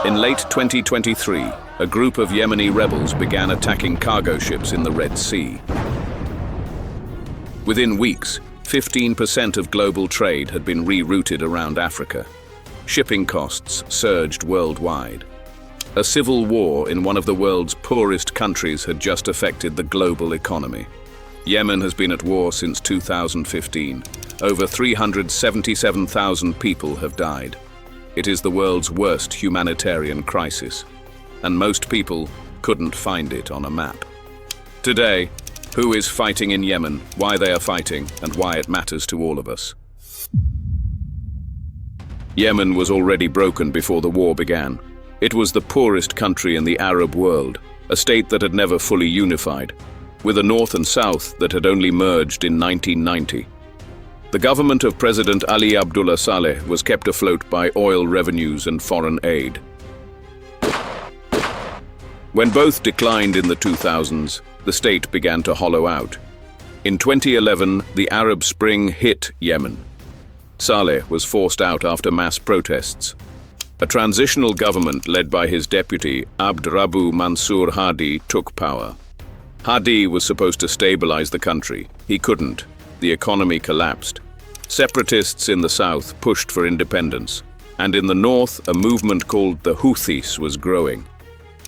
In late 2023, a group of Yemeni rebels began attacking cargo ships in the Red Sea. Within weeks, 15% of global trade had been rerouted around Africa. Shipping costs surged worldwide. A civil war in one of the world's poorest countries had just affected the global economy. Yemen has been at war since 2015. Over 377,000 people have died. It is the world's worst humanitarian crisis, and most people couldn't find it on a map. Today, who is fighting in Yemen, why they are fighting, and why it matters to all of us. Yemen was already broken before the war began. It was the poorest country in the Arab world, a state that had never fully unified, with a north and south that had only merged in 1990. The government of President Ali Abdullah Saleh was kept afloat by oil revenues and foreign aid. When both declined in the 2000s, the state began to hollow out. In 2011, the Arab Spring hit Yemen. Saleh was forced out after mass protests. A transitional government led by his deputy, Abd Rabbu Mansour Hadi, took power. Hadi was supposed to stabilize the country. He couldn't. The economy collapsed. Separatists in the south pushed for independence, and in the north, a movement called the Houthis was growing.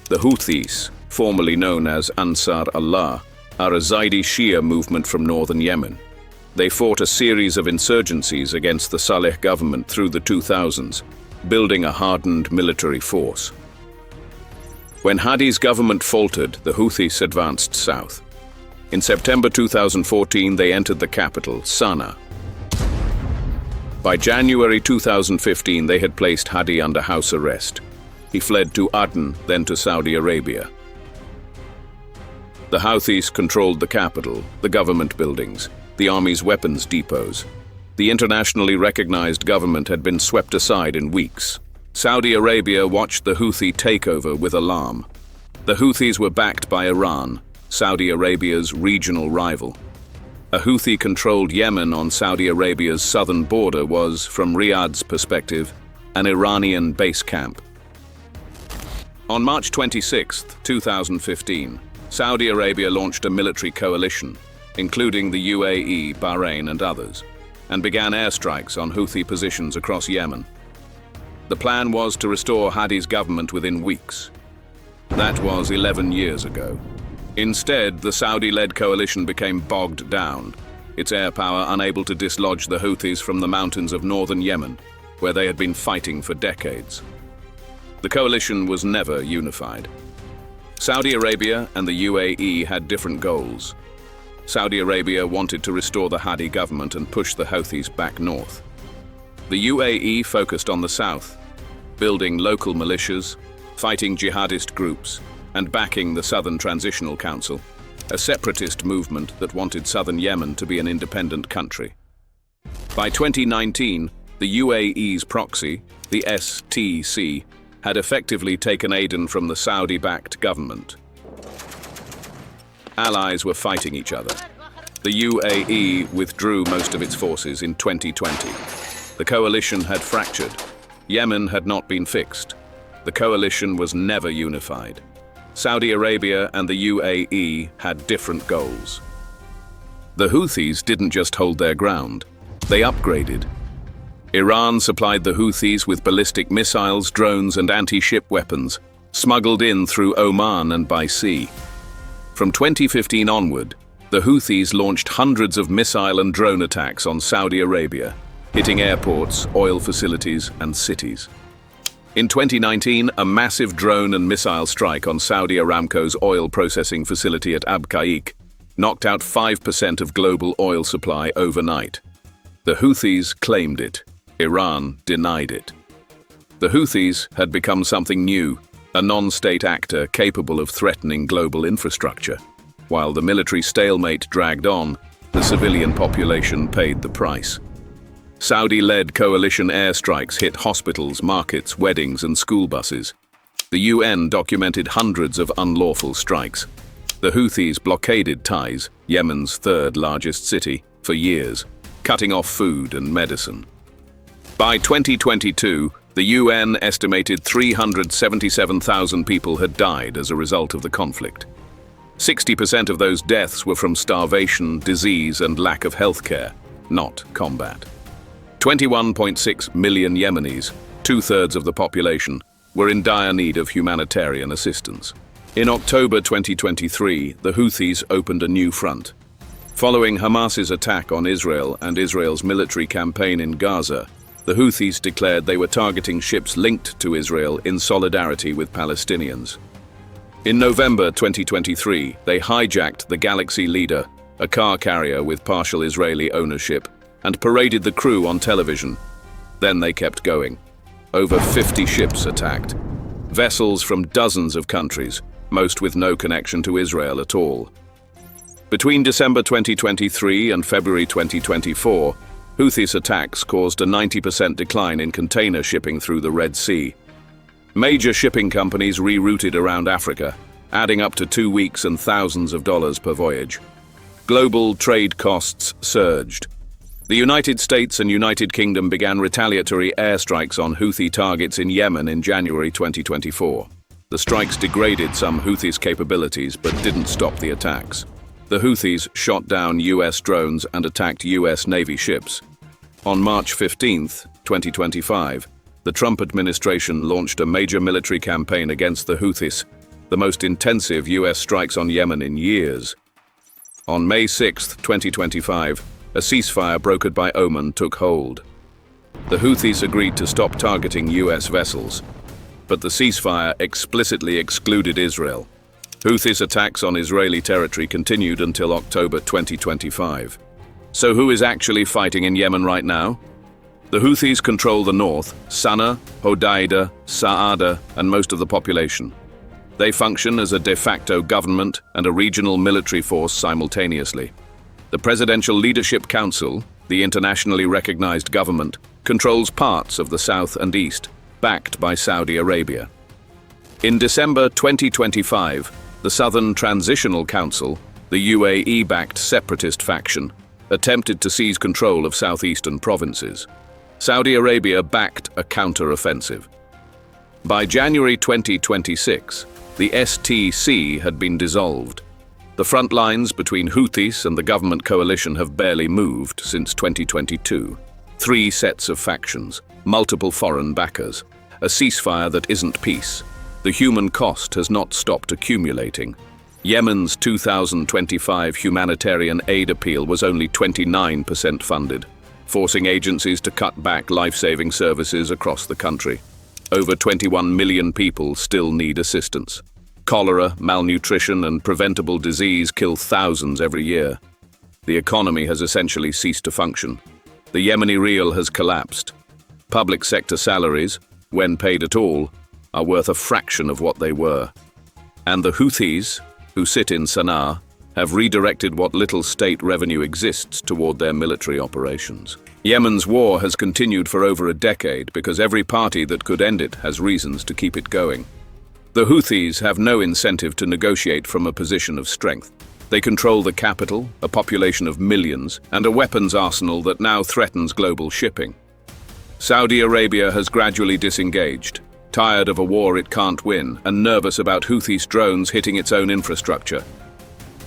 The Houthis, formerly known as Ansar Allah, are a Zaidi Shia movement from northern Yemen. They fought a series of insurgencies against the Saleh government through the 2000s, building a hardened military force. When Hadi's government faltered, the Houthis advanced south. In September 2014, they entered the capital, Sanaa. By January 2015, they had placed Hadi under house arrest. He fled to Aden, then to Saudi Arabia. The Houthis controlled the capital, the government buildings, the army's weapons depots. The internationally recognized government had been swept aside in weeks. Saudi Arabia watched the Houthi takeover with alarm. The Houthis were backed by Iran, Saudi Arabia's regional rival. A Houthi-controlled Yemen on Saudi Arabia's southern border was, from Riyadh's perspective, an Iranian base camp. On March 26, 2015, Saudi Arabia launched a military coalition, including the UAE, Bahrain, and others, and began airstrikes on Houthi positions across Yemen. The plan was to restore Hadi's government within weeks. That was 11 years ago. Instead, the Saudi-led coalition became bogged down, its air power unable to dislodge the Houthis from the mountains of northern Yemen, where they had been fighting for decades. The coalition was never unified. Saudi Arabia and the UAE had different goals. Saudi Arabia wanted to restore the Hadi government and push the Houthis back north. The UAE focused on the south, building local militias, fighting jihadist groups, and backing the Southern Transitional Council, a separatist movement that wanted southern Yemen to be an independent country. By 2019, the UAE's proxy, the STC, had effectively taken Aden from the Saudi-backed government. Allies were fighting each other. The UAE withdrew most of its forces in 2020. The coalition had fractured. Yemen had not been fixed. The coalition was never unified. Saudi Arabia and the UAE had different goals. The Houthis didn't just hold their ground, they upgraded. Iran supplied the Houthis with ballistic missiles, drones, and anti-ship weapons, smuggled in through Oman and by sea. From 2015 onward, the Houthis launched hundreds of missile and drone attacks on Saudi Arabia, hitting airports, oil facilities, and cities. In 2019, a massive drone and missile strike on Saudi Aramco's oil processing facility at Abqaiq knocked out 5% of global oil supply overnight. The Houthis claimed it. Iran denied it. The Houthis had become something new, a non-state actor capable of threatening global infrastructure. While the military stalemate dragged on, the civilian population paid the price. Saudi-led coalition airstrikes hit hospitals, markets, weddings, and school buses. The UN documented hundreds of unlawful strikes. The Houthis blockaded Taiz, Yemen's third largest city, for years, cutting off food and medicine. By 2022, the The UN estimated 377,000 people had died as a result of the conflict. 60% of those deaths were from starvation, disease, and lack of healthcare, not combat. 21.6 million Yemenis, two-thirds of the population, were in dire need of humanitarian assistance. In October 2023, the Houthis opened a new front. Following Hamas's attack on Israel and Israel's military campaign in Gaza, the Houthis declared they were targeting ships linked to Israel in solidarity with Palestinians. In November 2023, they hijacked the Galaxy Leader, a car carrier with partial Israeli ownership, and paraded the crew on television. Then they kept going. Over 50 ships attacked. Vessels from dozens of countries, most with no connection to Israel at all. Between December 2023 and February 2024, Houthis attacks caused a 90% decline in container shipping through the Red Sea. Major shipping companies rerouted around Africa, adding up to 2 weeks and thousands of dollars per voyage. Global trade costs surged. The United States and United Kingdom began retaliatory airstrikes on Houthi targets in Yemen in January 2024. The strikes degraded some Houthis' capabilities but didn't stop the attacks. The Houthis shot down US drones and attacked US Navy ships. On March 15, 2025, the Trump administration launched a major military campaign against the Houthis, the most intensive US strikes on Yemen in years. On May 6, 2025, a ceasefire brokered by Oman took hold. The Houthis agreed to stop targeting US vessels, but the ceasefire explicitly excluded Israel. Houthis attacks on Israeli territory continued until October 2025. So who is actually fighting in Yemen right now? The Houthis control the north, Sanaa, Hodeidah, Saada, and most of the population. They function as a de facto government and a regional military force simultaneously. The Presidential Leadership Council, the internationally recognized government, controls parts of the south and east, backed by Saudi Arabia. In December 2025, the Southern Transitional Council, the UAE-backed separatist faction, attempted to seize control of southeastern provinces. Saudi Arabia backed a counter-offensive. By January 2026, the STC had been dissolved. The front lines between Houthis and the government coalition have barely moved since 2022. 3 sets of factions, multiple foreign backers, a ceasefire that isn't peace. The human cost has not stopped accumulating. Yemen's 2025 humanitarian aid appeal was only 29% funded, forcing agencies to cut back life-saving services across the country. Over 21 million people still need assistance. Cholera, malnutrition, and preventable disease kill thousands every year. The economy has essentially ceased to function. The Yemeni rial has collapsed. Public sector salaries, when paid at all, are worth a fraction of what they were. And the Houthis, who sit in Sanaa, have redirected what little state revenue exists toward their military operations. Yemen's war has continued for over a decade because every party that could end it has reasons to keep it going. The Houthis have no incentive to negotiate from a position of strength. They control the capital, a population of millions, and a weapons arsenal that now threatens global shipping. Saudi Arabia has gradually disengaged, tired of a war it can't win, and nervous about Houthis drones hitting its own infrastructure.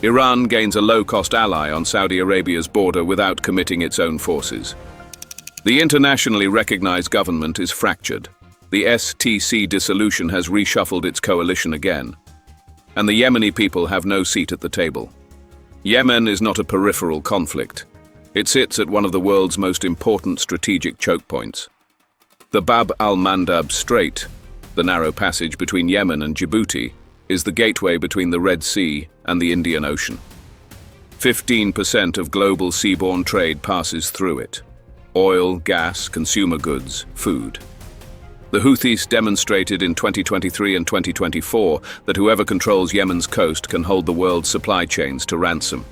Iran gains a low-cost ally on Saudi Arabia's border without committing its own forces. The internationally recognized government is fractured. The STC dissolution has reshuffled its coalition again, and the Yemeni people have no seat at the table. Yemen is not a peripheral conflict. It sits at one of the world's most important strategic choke points. The Bab al-Mandab Strait, the narrow passage between Yemen and Djibouti, is the gateway between the Red Sea and the Indian Ocean. 15% of global seaborne trade passes through it. Oil, gas, consumer goods, food. The Houthis demonstrated in 2023 and 2024 that whoever controls Yemen's coast can hold the world's supply chains to ransom.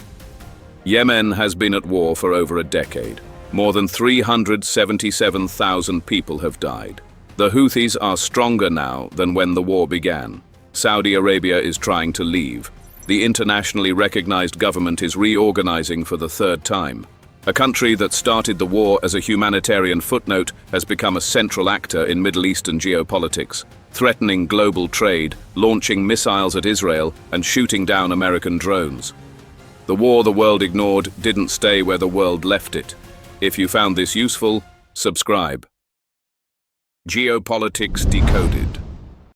Yemen has been at war for over a decade. More than 377,000 people have died. The Houthis are stronger now than when the war began. Saudi Arabia is trying to leave. The internationally recognized government is reorganizing for the 3rd time. A country that started the war as a humanitarian footnote has become a central actor in Middle Eastern geopolitics, threatening global trade, launching missiles at Israel, and shooting down American drones. The war the world ignored didn't stay where the world left it. If you found this useful, subscribe. Geopolitics Decoded.